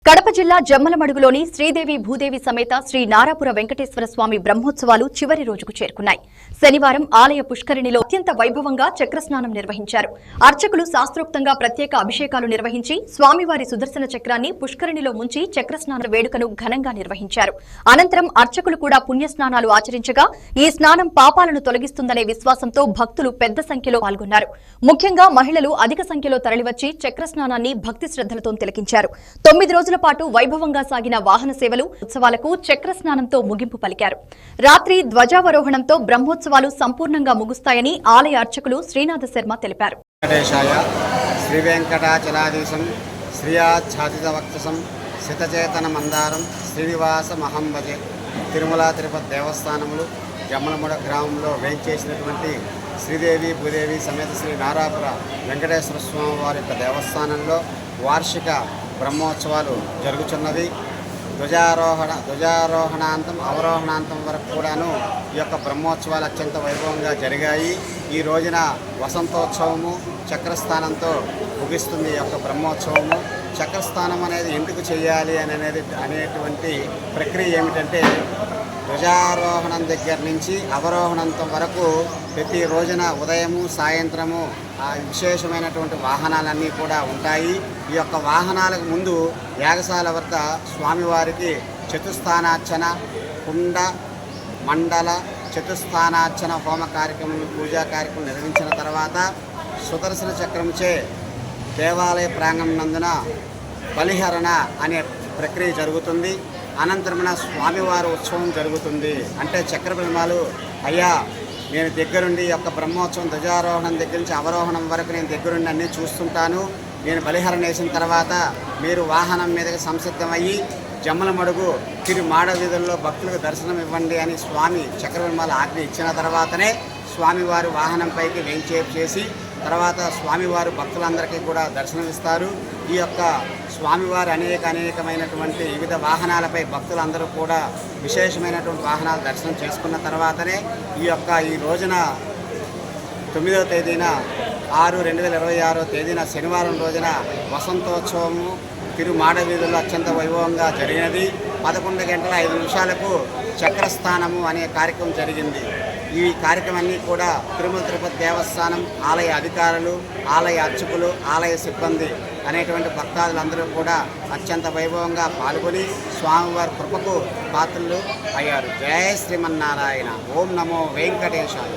కడప జిల్లా జమ్మలమడుగులోని శ్రీదేవి భూదేవి సమేత శ్రీ నారాపుర వెంకటేశ్వర స్వామి బ్రహ్మోత్సవాలు చివరి రోజుకు చేరుకున్నాయి. శనివారం ఆలయ పుష్కరిణిలో అత్యంత వైభవంగా చక్రస్నానం నిర్వహించారు. అర్చకులు శాస్త్రోక్తంగా ప్రత్యేక అభిషేకాలు నిర్వహించి స్వామివారి సుదర్శన చక్రాన్ని పుష్కరిణిలో ముంచి చక్రస్నాన వేడుకను ఘనంగా నిర్వహించారు. అనంతరం అర్చకులు కూడా పుణ్యస్నానాలు ఆచరించగా ఈ స్నానం పాపాలను తొలగిస్తుందనే విశ్వాసంతో భక్తులు పెద్ద సంఖ్యలో పాల్గొన్నారు. ముఖ్యంగా మహిళలు అధిక సంఖ్యలో తరలివచ్చి చక్రస్నానాన్ని భక్తి శ్రద్ధలతో తిలకించారు. 9 రోజుల పాటు వైభవంగా సాగిన వాహన సేవలు ఉత్సవాలకు చక్రస్నానంతో ముగింపు పలికారు. రాత్రి ధ్వజావరోహణంతో బ్రహ్మోత్సవాలు సంపూర్ణంగా ముగుస్తాయని ఆలయ అర్చకులు శ్రీనాథ శర్మ తెలిపారు. శ్రీ వెంకటాచలాధీశం శ్రీయాఛాదితవక్షసం శితచేతన మందారం శ్రీనివాస మహంభజే. తిరుమల తిరుపతి దేవస్థానములు జమ్మలమడ గ్రామంలో వేంచేసినటువంటి శ్రీదేవి భూదేవి సమేత శ్రీ నారాపుర వెంకటేశ్వర స్వామి వారి యొక్క దేవస్థానంలో వార్షిక బ్రహ్మోత్సవాలు జరుగుతున్నవి. ధ్వజారోహణాంతం అవరోహణాంతం వరకు కూడాను ఈ యొక్క బ్రహ్మోత్సవాలు అత్యంత వైభవంగా జరిగాయి. ఈ రోజున వసంతోత్సవము చక్రస్థానంతో ముగిస్తుంది. ఈ యొక్క బ్రహ్మోత్సవము చక్రస్థానం అనేది ఎందుకు చేయాలి అనేటువంటి ప్రక్రియ ఏమిటంటే, ధ్వజారోహణం దగ్గర నుంచి అవరోహణంతం వరకు ప్రతి రోజున ఉదయము సాయంత్రము విశేషమైనటువంటి వాహనాలన్నీ కూడా ఉంటాయి. ఈ యొక్క వాహనాలకు ముందు యాగశాల వద్ద స్వామివారికి చతుస్థానార్చన, కుండ మండల చతుస్థానార్చన హోమ కార్యక్రమం పూజా కార్యక్రమం నిర్వహించిన తర్వాత సుదర్శన చక్రంచే దేవాలయ ప్రాంగణం నందున బలిహరణ అనే ప్రక్రియ జరుగుతుంది. అనంతరమున స్వామివారి ఉత్సవం జరుగుతుంది. అంటే చక్ర బ్రహ్మాలు, అయ్యా నేను దగ్గరుండి యొక్క బ్రహ్మోత్సవం ధ్వజారోహణం దగ్గర నుంచి అవరోహణం వరకు నేను దగ్గరుండి అన్నీ చూస్తుంటాను. నేను బలిహరణ వేసిన తర్వాత మీరు వాహనం మీదకి సంసిద్ధమయ్యి జమ్మలమడుగు తిరు మాడ వీధుల్లో భక్తులకు దర్శనం ఇవ్వండి అని స్వామి చక్రబ్రహ్మాలు ఆజ్ఞ ఇచ్చిన తర్వాతనే స్వామివారి వాహనంపైకి వెంచేపు చేసి తర్వాత స్వామివారు భక్తులందరికీ కూడా దర్శనమిస్తారు. ఈ యొక్క స్వామివారి అనేకమైనటువంటి వివిధ వాహనాలపై భక్తులందరూ కూడా విశేషమైనటువంటి వాహనాలు దర్శనం చేసుకున్న తర్వాతనే ఈ రోజున 9వ తేదీన 6/2026 తేదీన శనివారం రోజున వసంతోత్సవము తిరు మాడ వీధుల్లో అత్యంత వైభవంగా జరిగినది. 11 గంటల 5 నిమిషాలకు చక్రస్థానము అనే కార్యక్రమం జరిగింది. ఈ కార్యక్రమాన్ని కూడా తిరుమల తిరుపతి దేవస్థానం ఆలయ అధికారులు, ఆలయ అర్చకులు, ఆలయ సిబ్బంది అనేటువంటి భక్తాదులందరూ కూడా అత్యంత వైభవంగా పాల్గొని స్వామివారి కృపకు పాత్రలు అయ్యారు. జయ శ్రీమన్నారాయణ. ఓం నమో వెంకటేశాయ.